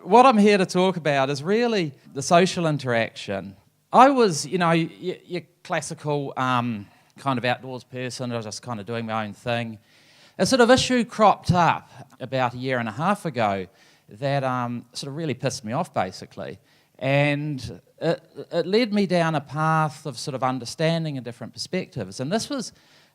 what I'm here to talk about is really the social interaction. I was, your classical kind of outdoors person. I was just kind of doing my own thing. A sort of issue cropped up about a year and a half ago that sort of really pissed me off, basically. And it led me down a path of sort of understanding and different perspectives. And this was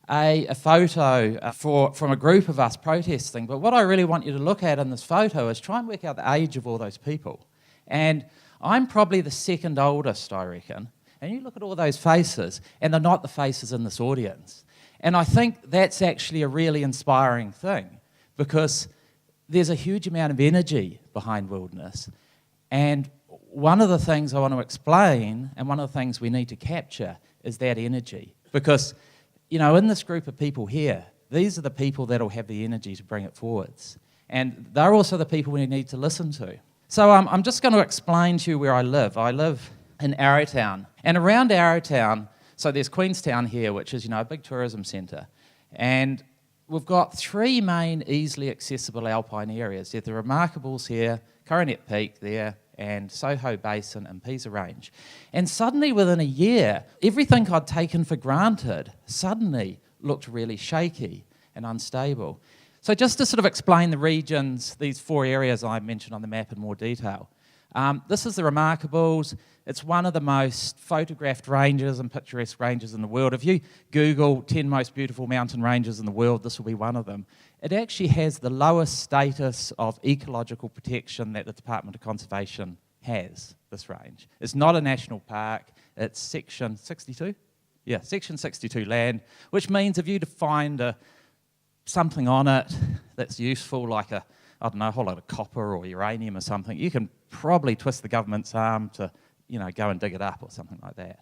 a photo from a group of us protesting. But what I really want you to look at in this photo is try and work out the age of all those people. And I'm probably the second oldest, I reckon. And you look at all those faces, and they're not the faces in this audience. And I think that's actually a really inspiring thing, because there's a huge amount of energy behind wilderness. And one of the things I want to explain, and one of the things we need to capture, is that energy. Because, in this group of people here, these are the people that will have the energy to bring it forwards. And they're also the people we need to listen to. So I'm just going to explain to you where I live. I live in Arrowtown. And around Arrowtown, so there's Queenstown here, which is, a big tourism centre. And we've got three main easily accessible alpine areas. There's the Remarkables here, Coronet Peak there, and Soho Basin and Pisa Range. And suddenly, within a year, everything I'd taken for granted suddenly looked really shaky and unstable. So just to sort of explain the regions, these four areas I mentioned on the map in more detail. This is the Remarkables. It's one of the most photographed ranges and picturesque ranges in the world. If you Google 10 most beautiful mountain ranges in the world, this will be one of them. It actually has the lowest status of ecological protection that the Department of Conservation has, this range. It's not a national park. It's Section 62? Yeah, Section 62 land, which means if you find something on it that's useful, like a whole lot of copper or uranium or something, you can probably twist the government's arm to, go and dig it up or something like that.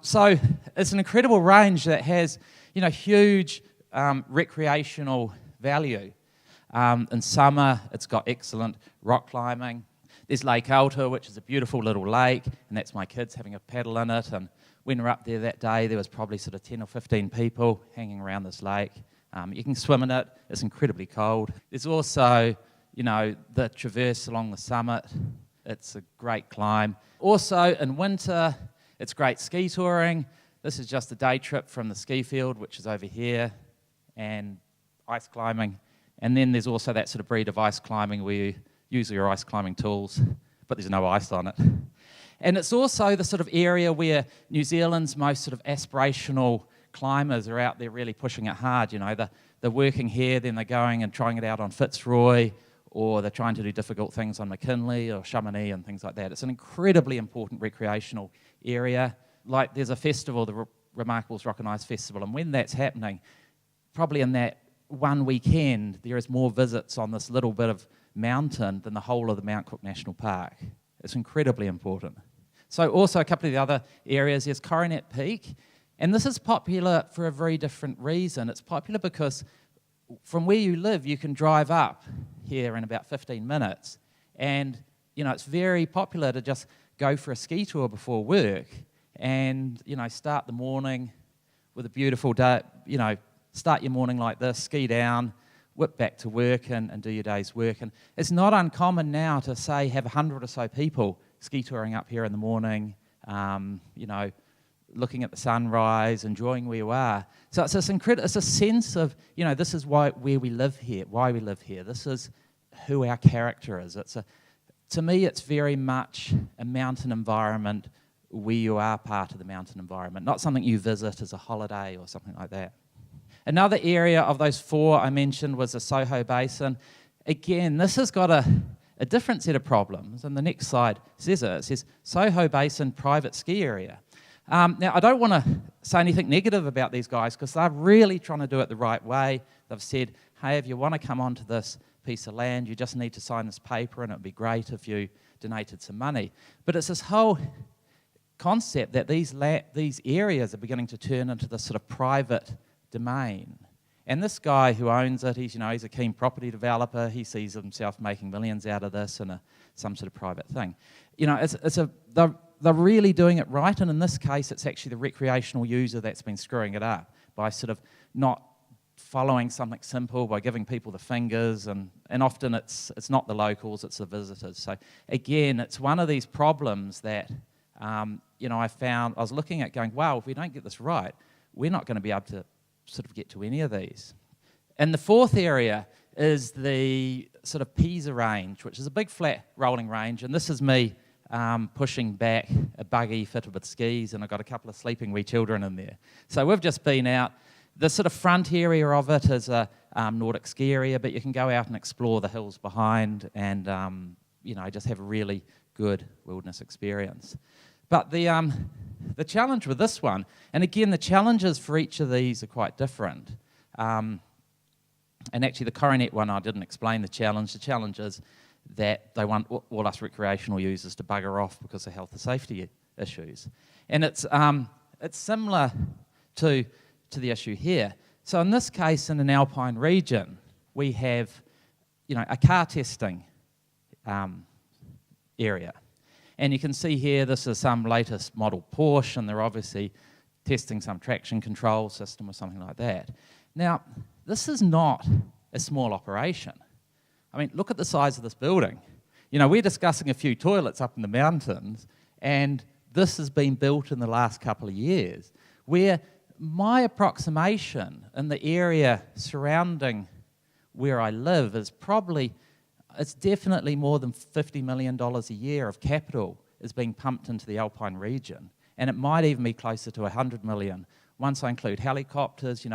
So it's an incredible range that has, huge recreational value. In summer, it's got excellent rock climbing. There's Lake Alta, which is a beautiful little lake, and that's my kids having a paddle in it. And when we were up there that day, there was probably sort of 10 or 15 people hanging around this lake. You can swim in it. It's incredibly cold. There's also, the traverse along the summit. It's a great climb. Also, in winter, it's great ski touring. This is just a day trip from the ski field, which is over here, and ice climbing. And then there's also that sort of breed of ice climbing where you use your ice climbing tools, but there's no ice on it. And it's also the sort of area where New Zealand's most sort of aspirational climbers are out there really pushing it hard. They're working here, then they're going and trying it out on Fitzroy, or they're trying to do difficult things on McKinley or Chamonix and things like that. It's an incredibly important recreational area. Like there's a festival, the Remarkables Rock and Ice Festival, and when that's happening, probably in that one weekend, there is more visits on this little bit of mountain than the whole of the Mount Cook National Park. It's incredibly important. So also a couple of the other areas, there's Coronet Peak, and this is popular for a very different reason. It's popular because from where you live, you can drive up here in about 15 minutes, and it's very popular to just go for a ski tour before work and start the morning with a beautiful day, start your morning like this, ski down, whip back to work and do your day's work. And it's not uncommon now to say have 100 or so people ski touring up here in the morning, looking at the sunrise, enjoying where you are. So it's a sense of, this is where we live here, why we live here. This is who our character is. To me, it's very much a mountain environment where you are part of the mountain environment, not something you visit as a holiday or something like that. Another area of those four I mentioned was the Soho Basin. Again, this has got a different set of problems, and the next slide says it. It says Soho Basin Private Ski Area. Now, I don't want to say anything negative about these guys because they're really trying to do it the right way. They've said, hey, if you want to come onto this piece of land, you just need to sign this paper, and it would be great if you donated some money. But it's this whole concept that these areas are beginning to turn into this sort of private domain. And this guy who owns it, he's a keen property developer. He sees himself making millions out of this and some sort of private thing. They're really doing it right, and in this case, it's actually the recreational user that's been screwing it up by sort of not following something simple by giving people the fingers, and often it's not the locals, it's the visitors. So again, it's one of these problems that I found, I was looking at going, wow, if we don't get this right, we're not going to be able to sort of get to any of these. And the fourth area is the sort of Pisa range, which is a big flat rolling range, and this is me pushing back a buggy fitted with skis, and I've got a couple of sleeping wee children in there. So we've just been out. The sort of front area of it is a Nordic ski area, but you can go out and explore the hills behind and just have a really good wilderness experience. But the challenge with this one, and again the challenges for each of these are quite different. And actually the Coronet one, I didn't explain the challenge. The challenge is that they want all us recreational users to bugger off because of health and safety issues. And it's similar to the issue here. So in this case, in an alpine region, we have, a car testing area. And you can see here, this is some latest model Porsche, and they're obviously testing some traction control system or something like that. Now, this is not a small operation. I mean, look at the size of this building. We're discussing a few toilets up in the mountains, and this has been built in the last couple of years, where my approximation in the area surrounding where I live is it's definitely more than $50 million a year of capital is being pumped into the alpine region. And it might even be closer to 100 million once I include helicopters,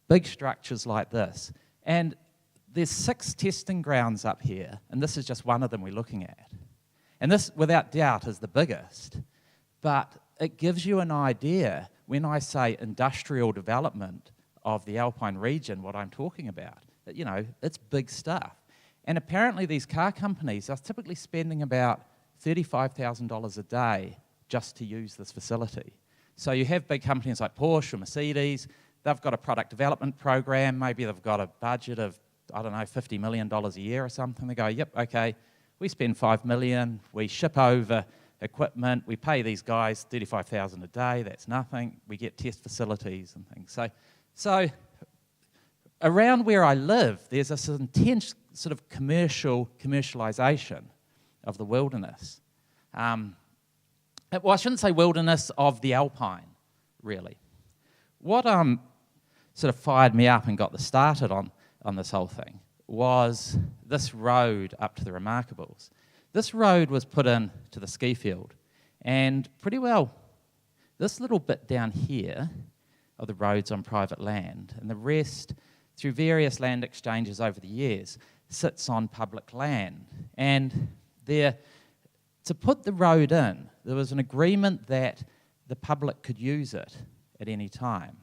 big structures like this. And there's 6 testing grounds up here, and this is just one of them we're looking at. And this, without doubt, is the biggest. But it gives you an idea, when I say industrial development of the alpine region, what I'm talking about. It's big stuff. And apparently these car companies are typically spending about $35,000 a day just to use this facility. So you have big companies like Porsche or Mercedes, they've got a product development program, maybe they've got a budget of, $50 million a year or something. They go, yep, okay, we spend $5 million, we ship over equipment, we pay these guys $35,000 a day, that's nothing, we get test facilities and things. So around where I live, there's this intense sort of commercialization of the wilderness. Well, I shouldn't say wilderness, of the alpine, really. What sort of fired me up and got the started on this whole thing was this road up to the Remarkables. This road was put in to the ski field, and pretty well this little bit down here of the road's on private land, and the rest, through various land exchanges over the years, sits on public land. And to put the road in, there was an agreement that the public could use it at any time.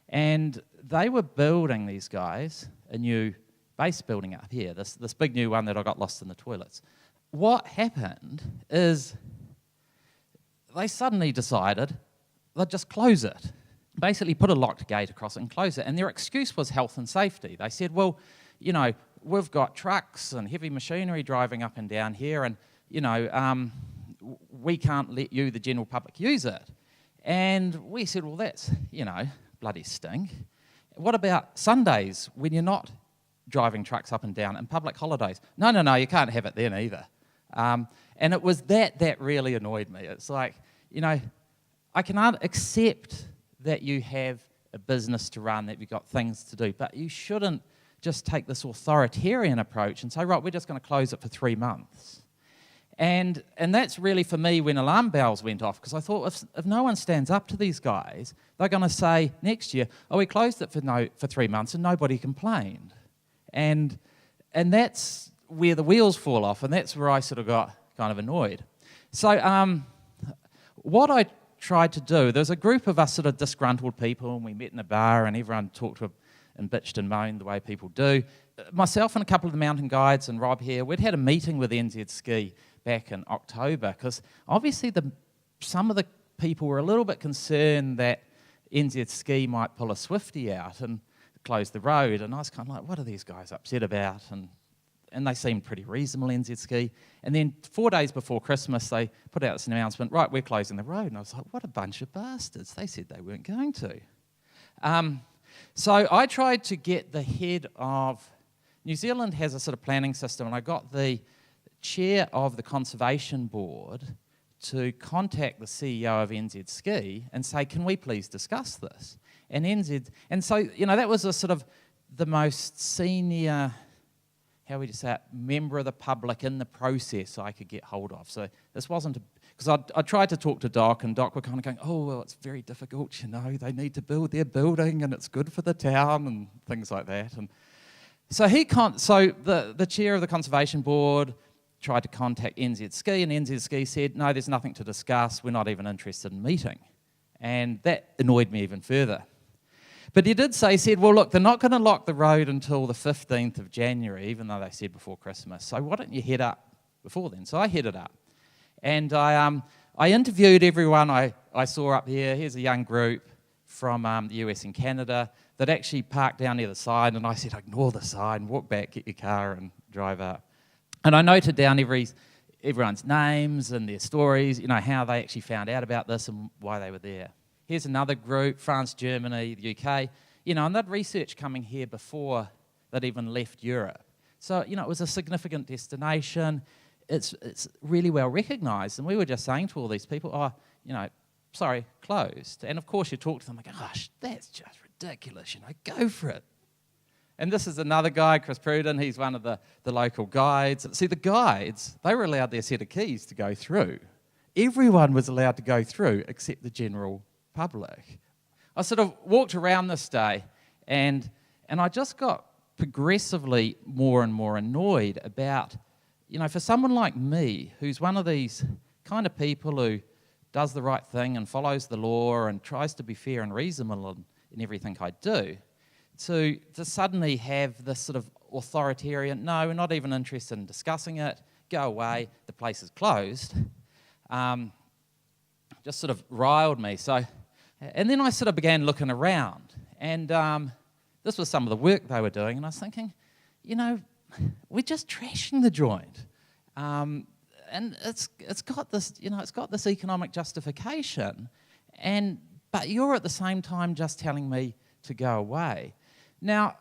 And they were building, these guys, a new base building up here, this big new one that I got lost in the toilets. What happened is they suddenly decided they'd just close it. Basically put a locked gate across it and close it. And their excuse was health and safety. They said, well, we've got trucks and heavy machinery driving up and down here, and, we can't let you, the general public, use it. And we said, well, that's, bloody stink. What about Sundays when you're not driving trucks up and down, and public holidays? No, you can't have it then either. And it was that really annoyed me. It's like, I cannot accept that you have a business to run, that you've got things to do, but you shouldn't just take this authoritarian approach and say, right, we're just going to close it for 3 months. And that's really, for me, when alarm bells went off, because I thought if no one stands up to these guys, they're going to say next year, oh, we closed it for 3 months and nobody complained. And that's where the wheels fall off, and that's where I sort of got kind of annoyed. So what I tried to do, there's a group of us sort of disgruntled people, and we met in a bar, and everyone talked to and bitched and moaned the way people do. Myself and a couple of the mountain guides and Rob here, we'd had a meeting with NZ Ski back in October, because obviously some of the people were a little bit concerned that NZ Ski might pull a Swifty out and close the road, and I was kind of like, what are these guys upset about? And they seemed pretty reasonable, NZ Ski. And then 4 days before Christmas, they put out this announcement, right, we're closing the road. And I was like, what a bunch of bastards. They said they weren't going to. So I tried to get the head of... New Zealand has a sort of planning system, and I got the chair of the Conservation Board to contact the CEO of NZ Ski and say, can we please discuss this? And so, that was a sort of the most senior, how would you say it, member of the public in the process I could get hold of. So this wasn't, because I tried to talk to Doc, and Doc were kind of going, oh, well, it's very difficult, they need to build their building, and it's good for the town, and things like that. And so the chair of the Conservation Board tried to contact NZ Ski, and NZ Ski said, no, there's nothing to discuss, we're not even interested in meeting. And that annoyed me even further. But he said, well, look, they're not going to lock the road until the 15th of January, even though they said before Christmas. So why don't you head up before then? So I headed up. And I interviewed everyone I saw up here. Here's a young group from the US and Canada that actually parked down near the sign. And I said, ignore the sign, walk back, get your car and drive up. And I noted down everyone's names and their stories, how they actually found out about this and why they were there. Here's another group, France, Germany, the UK, and they'd research coming here before they'd even left Europe. So, it was a significant destination. It's really well recognised. And we were just saying to all these people, sorry, closed. And of course you talk to them like, gosh, that's just ridiculous, go for it. And this is another guy, Chris Pruden, he's one of the local guides. See, the guides, they were allowed their set of keys to go through. Everyone was allowed to go through except the general public. I sort of walked around this day and I just got progressively more and more annoyed about, for someone like me, who's one of these kind of people who does the right thing and follows the law and tries to be fair and reasonable in everything I do, to suddenly have this sort of authoritarian, no, we're not even interested in discussing it, go away, the place is closed, just sort of riled me. And then I sort of began looking around, and this was some of the work they were doing, and I was thinking, we're just trashing the joint. And it's got this economic justification, but you're at the same time just telling me to go away. Now,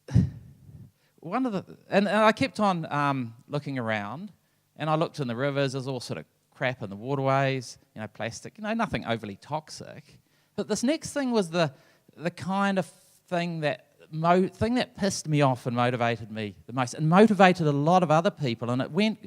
and I kept on looking around, and I looked in the rivers. There's all sort of crap in the waterways, plastic, nothing overly toxic. But this next thing was the kind of thing that pissed me off and motivated me the most, and motivated a lot of other people, and it went,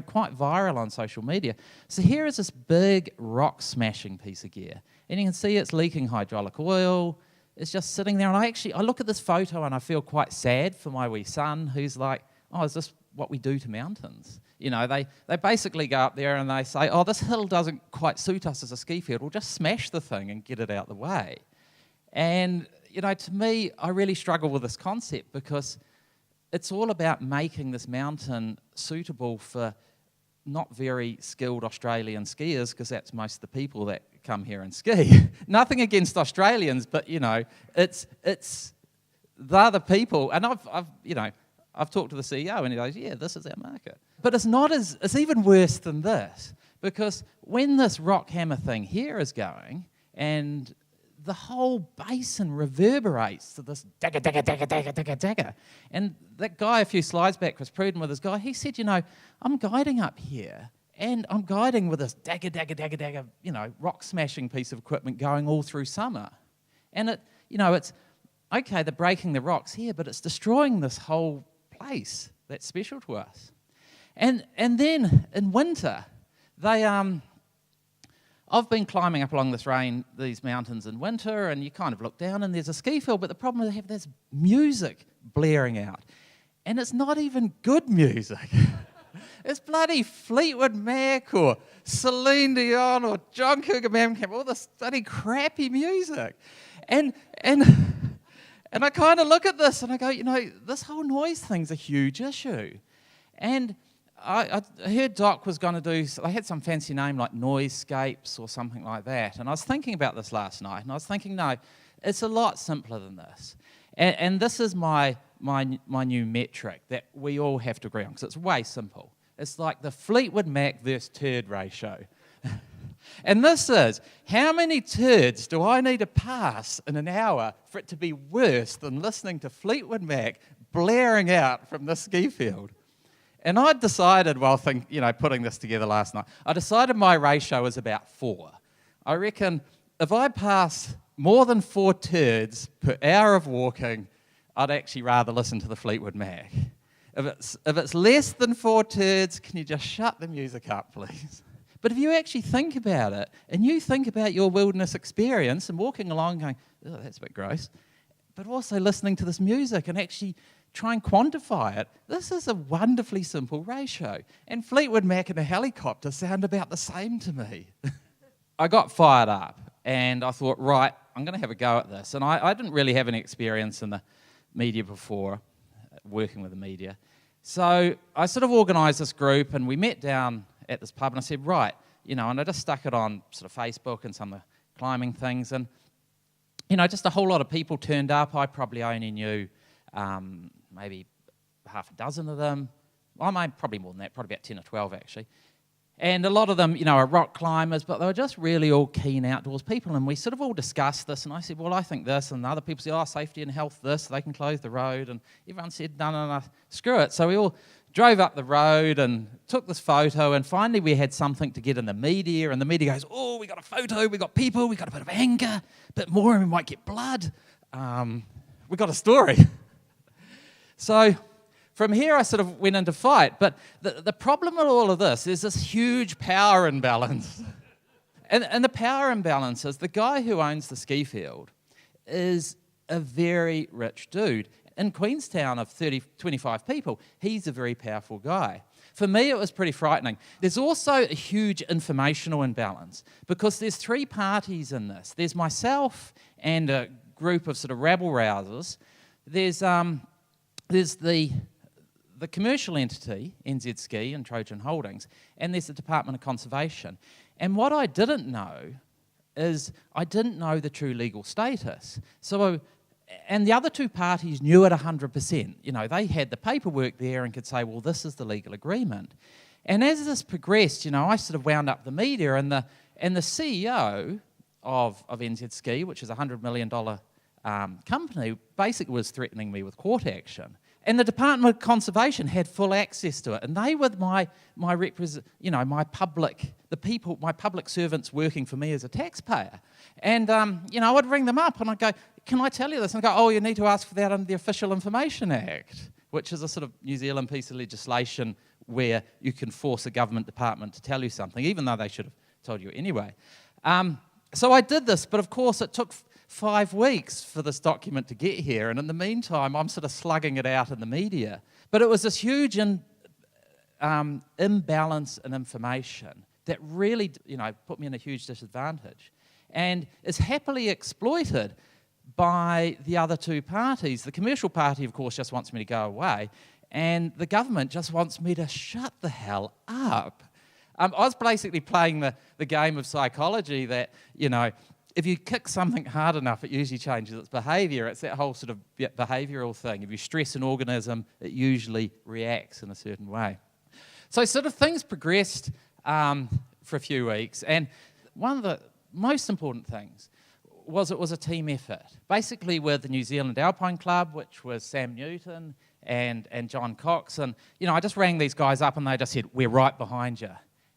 quite viral on social media. So here is this big rock smashing piece of gear, and you can see it's leaking hydraulic oil. It's just sitting there, and I look at this photo and I feel quite sad for my wee son, who's like, oh, is this what we do to mountains? They basically go up there and they say, oh, this hill doesn't quite suit us as a ski field, we'll just smash the thing and get it out the way. And, to me, I really struggle with this concept, because it's all about making this mountain suitable for not very skilled Australian skiers, because that's most of the people that come here and ski. Nothing against Australians, but it's they're the people. And I've talked to the CEO, and he goes, yeah, this is our market. But it's even worse than this, because when this rock hammer thing here is going, and the whole basin reverberates to this dagger, dagger, dagger, dagger, dagger, dagger. And that guy a few slides back, Chris Pruden with his guy, he said, I'm guiding up here, and I'm guiding with this dagger, dagger, dagger, dagger, rock smashing piece of equipment going all through summer. And it's, okay, they're breaking the rocks here, but it's destroying this whole place that's special to us. And then in winter, I've been climbing up along these mountains in winter, and you kind of look down and there's a ski field, but the problem is they have this music blaring out. And it's not even good music. It's bloody Fleetwood Mac or Celine Dion or John Cougar Mellencamp, all this bloody crappy music. And I kind of look at this and I go, this whole noise thing's a huge issue. And I heard Doc was going to do, they had some fancy name like Noisescapes or something like that. And I was thinking about this last night, and I was thinking, no, it's a lot simpler than this. And this is my new metric that we all have to agree on, because it's way simple. It's like the Fleetwood Mac versus turd ratio. And this is, how many turds do I need to pass in an hour for it to be worse than listening to Fleetwood Mac blaring out from the ski field? And I decided, putting this together last night, I decided my ratio is about 4. I reckon if I pass more than 4 turds per hour of walking, I'd actually rather listen to the Fleetwood Mac. If it's less than 4 turds, can you just shut the music up, please? But if you actually think about it, and you think about your wilderness experience and walking along going, oh, that's a bit gross, but also listening to this music and actually try and quantify it, this is a wonderfully simple ratio. And Fleetwood Mac and a helicopter sound about the same to me. I got fired up, and I thought, right, I'm going to have a go at this. And I didn't really have any experience in the media before, working with the media. So I sort of organised this group, and we met down at this pub, and I said, right, and I just stuck it on sort of Facebook and some of the climbing things, and, just a whole lot of people turned up. I probably only knew maybe half a dozen of them. Probably more than that, probably about 10 or 12 actually. And a lot of them, are rock climbers, but they were just really all keen outdoors people, and we sort of all discussed this, and I said, well, I think this, and other people said, oh, safety and health this, they can close the road, and everyone said, no, screw it. So we all drove up the road and took this photo, and finally we had something to get in the media, and the media goes, oh, we got a photo, we got people, we got a bit of anger, a bit more, and we might get blood. We got a story. So from here I sort of went into fight, but the problem with all of this is this huge power imbalance. And the power imbalance is the guy who owns the ski field is a very rich dude. In Queenstown of 25 people, he's a very powerful guy. For me, it was pretty frightening. There's also a huge informational imbalance because there's 3 parties in this. There's myself and a group of sort of rabble-rousers. There's the commercial entity, NZ Ski and Trojan Holdings, and there's the Department of Conservation. And what I didn't know is I didn't know the true legal status. And the other 2 parties knew it 100%. They had the paperwork there and could say, well, this is the legal agreement. And as this progressed, I sort of wound up the media, and the CEO of NZ Ski, which is a $100 million company, basically was threatening me with court action. And the Department of Conservation had full access to it, and they were my public servants working for me as a taxpayer. And I would ring them up and I'd go, "Can I tell you this?" And I'd go, "Oh, you need to ask for that under the Official Information Act," which is a sort of New Zealand piece of legislation where you can force a government department to tell you something, even though they should have told you anyway. So I did this, but of course it took 5 weeks for this document to get here, and in the meantime, I'm sort of slugging it out in the media. But it was this huge imbalance in information that really, put me in a huge disadvantage, and is happily exploited by the other 2 parties. The commercial party, of course, just wants me to go away, and the government just wants me to shut the hell up. I was basically playing the game of psychology that, if you kick something hard enough, it usually changes its behaviour. It's that whole sort of behavioural thing. If you stress an organism, it usually reacts in a certain way. So sort of things progressed for a few weeks, and one of the most important things was it was a team effort, basically with the New Zealand Alpine Club, which was Sam Newton and John Cox. And, I just rang these guys up and they just said, "We're right behind you."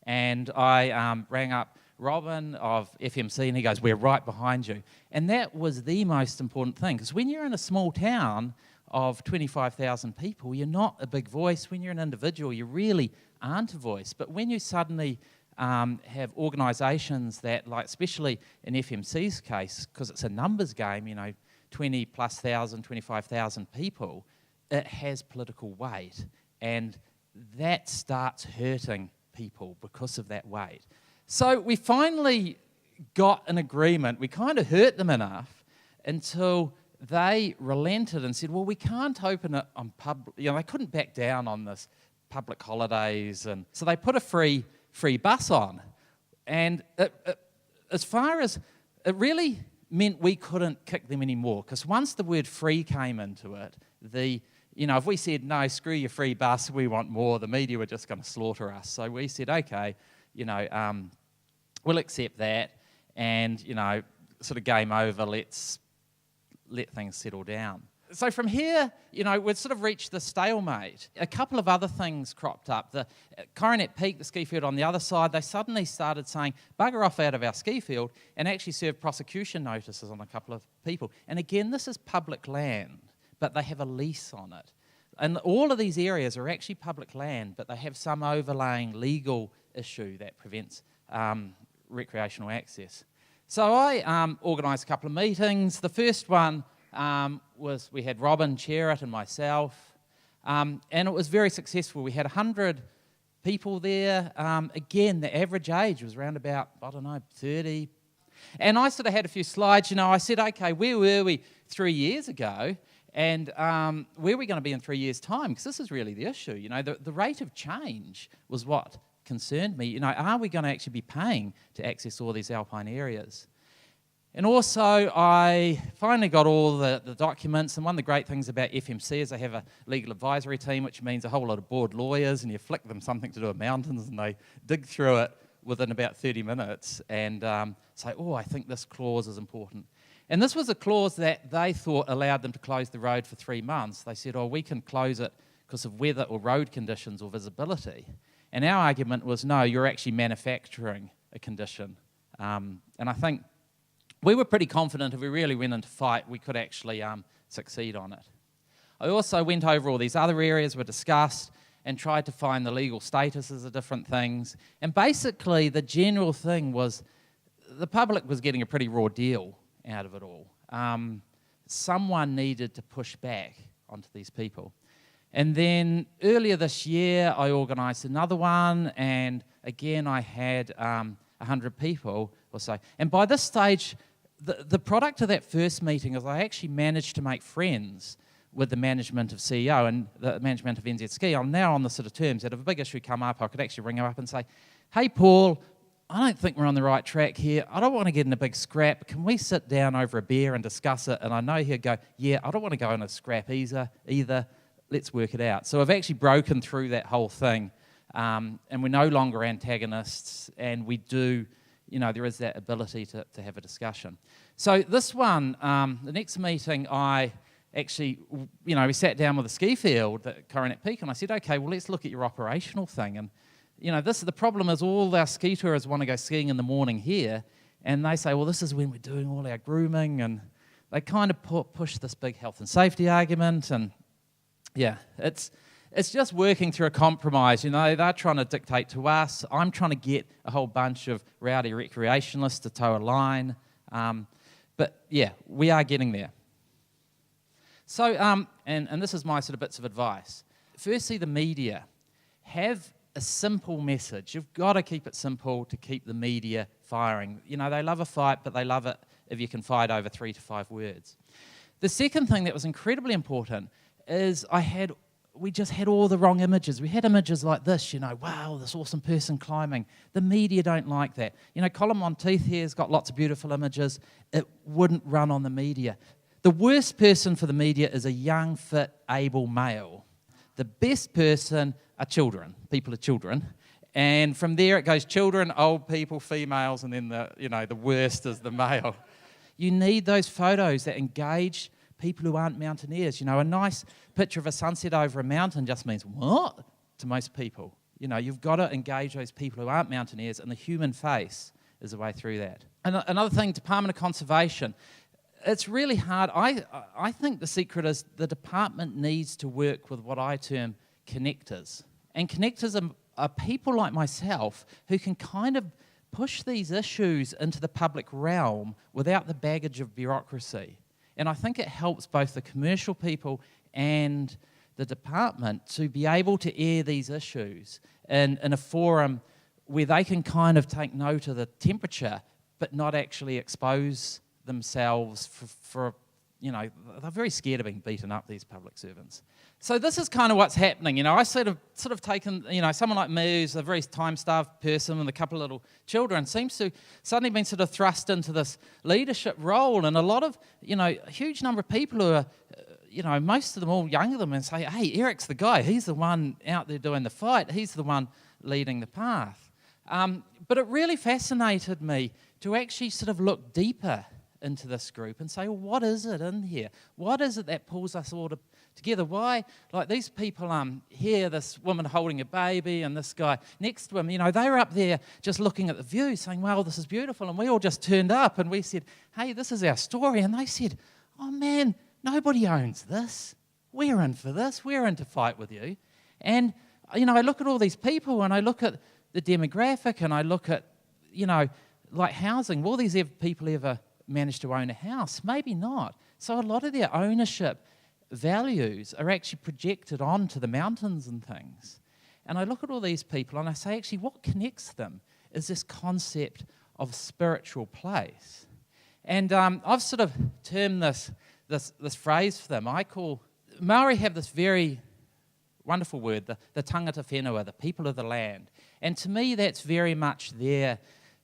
And I rang up Robin of FMC and he goes, "We're right behind you." And that was the most important thing, because when you're in a small town of 25,000 people, you're not a big voice. When you're an individual, you really aren't a voice. But when you suddenly have organisations that, like especially in FMC's case, because it's a numbers game, 20 plus thousand, 25,000 people, it has political weight, and that starts hurting people because of that weight. So we finally got an agreement. We kind of hurt them enough until they relented and said, well, we can't open it on public. They couldn't back down on this public holidays, and so they put a free bus on. And as far as it really meant, we couldn't kick them anymore, because once the word free came into it, if we said, no, screw your free bus, we want more, the media were just going to slaughter us. So we said, okay, we'll accept that, and, sort of game over, let's let things settle down. So from here, we'd sort of reached the stalemate. A couple of other things cropped up. The Coronet Peak, the ski field on the other side, they suddenly started saying, bugger off out of our ski field, and actually served prosecution notices on a couple of people. And again, this is public land, but they have a lease on it. And all of these areas are actually public land, but they have some overlaying legal issue that prevents recreational access. So I organised a couple of meetings. The first one was we had Robin chair it and myself, and it was very successful. We had 100 people there. Again, the average age was around about, 30. And I sort of had a few slides. I said, okay, where were we 3 years ago? And where are we going to be in 3 years' time? Because this is really the issue. The rate of change was what concerned me. Are we going to actually be paying to access all these alpine areas? And also, I finally got all the documents, and one of the great things about FMC is they have a legal advisory team, which means a whole lot of bored lawyers, and you flick them something to do with mountains, and they dig through it within about 30 minutes and say, I think this clause is important. And this was a clause that they thought allowed them to close the road for 3 months. They said, we can close it because of weather or road conditions or visibility. And our argument was, no, you're actually manufacturing a condition. And I think we were pretty confident if we really went into fight, we could actually succeed on it. I also went over all these other areas we discussed and tried to find the legal statuses of different things. And basically, the general thing was the public was getting a pretty raw deal out of it all. Someone needed to push back onto these people. And then earlier this year, I organised another one, and again, I had 100 people or so. And by this stage, the product of that first meeting is I actually managed to make friends with the management of CEO and the management of NZ Ski. I'm now on the sort of terms that if a big issue come up, I could actually ring him up and say, hey, Paul, I don't think we're on the right track here. I don't want to get in a big scrap. Can we sit down over a beer and discuss it? And I know he'd go, yeah, I don't want to go in a scrap either. Let's work it out. So I've actually broken through that whole thing, and we're no longer antagonists, and we do, there is that ability to have a discussion. So this one, the next meeting, I actually, we sat down with the ski field at Coronet Peak, and I said, okay, well, let's look at your operational thing. And, the problem is all our ski tourists want to go skiing in the morning here, and they say, well, this is when we're doing all our grooming, and they kind of push this big health and safety argument, and yeah, it's just working through a compromise. They're trying to dictate to us. I'm trying to get a whole bunch of rowdy recreationalists to toe a line. But yeah, we are getting there. So, and this is my sort of bits of advice. Firstly, the media. Have a simple message. You've got to keep it simple to keep the media firing. They love a fight, but they love it if you can fight over 3 to 5 words. The second thing that was incredibly important is we just had all the wrong images. We had images like this, wow, this awesome person climbing. The media don't like that. Colin Monteith here has got lots of beautiful images. It wouldn't run on the media. The worst person for the media is a young, fit, able male. The best person are children. People are children. And from there it goes children, old people, females, and then the worst is the male. You need those photos that engage people who aren't mountaineers. A nice picture of a sunset over a mountain just means what to most people. You've got to engage those people who aren't mountaineers, and the human face is the way through that. And another thing, Department of Conservation. It's really hard. I think the secret is the department needs to work with what I term connectors. And connectors are people like myself who can kind of push these issues into the public realm without the baggage of bureaucracy. And I think it helps both the commercial people and the department to be able to air these issues in a forum where they can kind of take note of the temperature but not actually expose themselves for they're very scared of being beaten up, these public servants. So this is kind of what's happening. I sort of taken, someone like me who's a very time-starved person with a couple of little children seems to suddenly been sort of thrust into this leadership role, and a lot of, a huge number of people who are, most of them all younger than me, and say, hey, Erik's the guy. He's the one out there doing the fight. He's the one leading the path. But it really fascinated me to actually sort of look deeper into this group and say, well, what is it in here? What is it that pulls us all together? Why, like these people here, this woman holding a baby and this guy next to him, you know, they were up there just looking at the view saying, wow, this is beautiful. And we all just turned up and we said, hey, this is our story. And they said, oh man, nobody owns this. We're in for this. We're in to fight with you. And, you know, I look at all these people and I look at the demographic and I look at, you know, like housing. Will these people ever manage to own a house? Maybe not. So a lot of their ownership values are actually projected onto the mountains and things. And I look at all these people and I say, actually, what connects them is this concept of spiritual place. And I've sort of termed this phrase for them. I call, Maori have this very wonderful word, the tangata whenua, the people of the land. And to me, that's very much their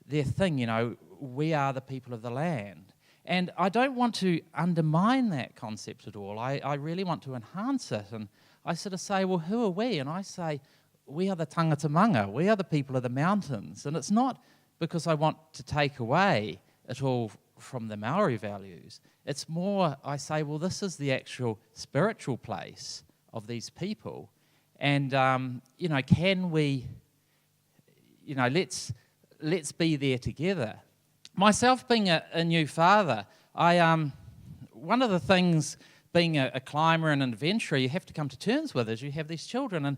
thing, you know, we are the people of the land. And I don't want to undermine that concept at all. I really want to enhance it. And I sort of say, well, who are we? And I say, we are the tangata manga. We are the people of the mountains. And it's not because I want to take away at all from the Maori values. It's more, I say, well, this is the actual spiritual place of these people. And, you know, can we, you know, let's be there together. Myself being a new father, one of the things being a climber and an adventurer you have to come to terms with is you have these children.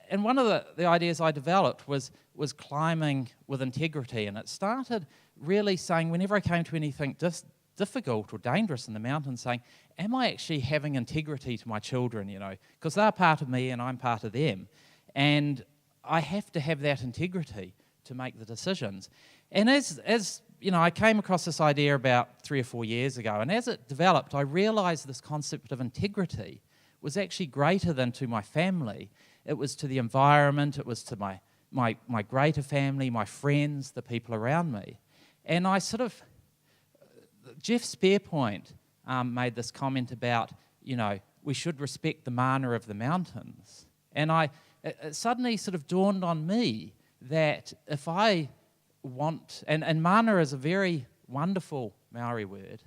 And one of the ideas I developed was climbing with integrity. And it started really saying, whenever I came to anything difficult or dangerous in the mountains, saying, am I actually having integrity to my children, you know? Because they're part of me and I'm part of them. And I have to have that integrity to make the decisions. And as you know, I came across this idea about 3 or 4 years ago, and as it developed, I realised this concept of integrity was actually greater than to my family. It was to the environment, it was to my greater family, my friends, the people around me. And I sort of, Jeff Spearpoint made this comment about, you know, we should respect the mana of the mountains. And it suddenly sort of dawned on me that if I want, and mana is a very wonderful Maori word,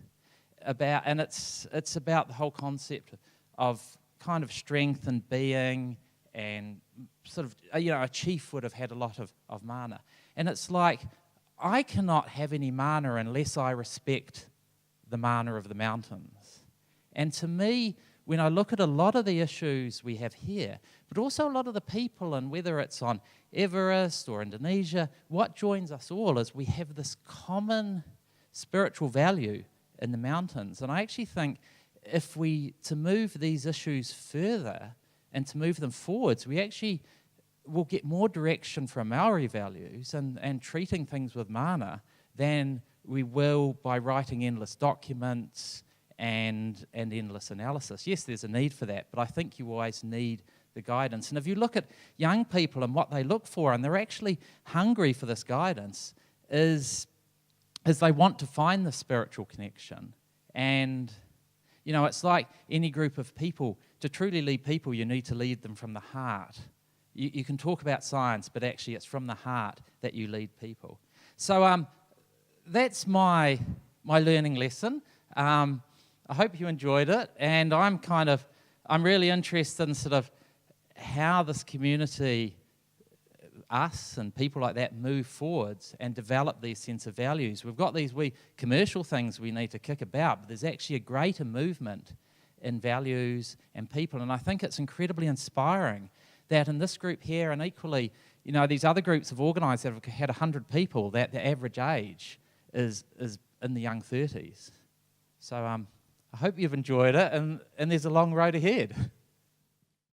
and it's about the whole concept of kind of strength and being, and sort of, you know, a chief would have had a lot of mana. And it's like, I cannot have any mana unless I respect the mana of the mountains. And to me, when I look at a lot of the issues we have here, but also a lot of the people, and whether it's on Everest or Indonesia, what joins us all is we have this common spiritual value in the mountains. And I actually think if to move these issues further and to move them forwards, we actually will get more direction from Maori values and treating things with mana than we will by writing endless documents and endless analysis. Yes, there's a need for that, but I think you always need the guidance. And if you look at young people and what they look for, and they're actually hungry for this guidance, is they want to find the spiritual connection. And, you know, it's like any group of people. To truly lead people, you need to lead them from the heart. You can talk about science, but actually it's from the heart that you lead people. So that's my learning lesson. I hope you enjoyed it, and I'm really interested in sort of how this community, us and people like that, move forwards and develop these sense of values. We've got these wee commercial things we need to kick about, but there's actually a greater movement in values and people, and I think it's incredibly inspiring that in this group here, and equally, you know, these other groups have organised that have had 100 people, that the average age is in the young 30s. So I hope you've enjoyed it, and there's a long road ahead.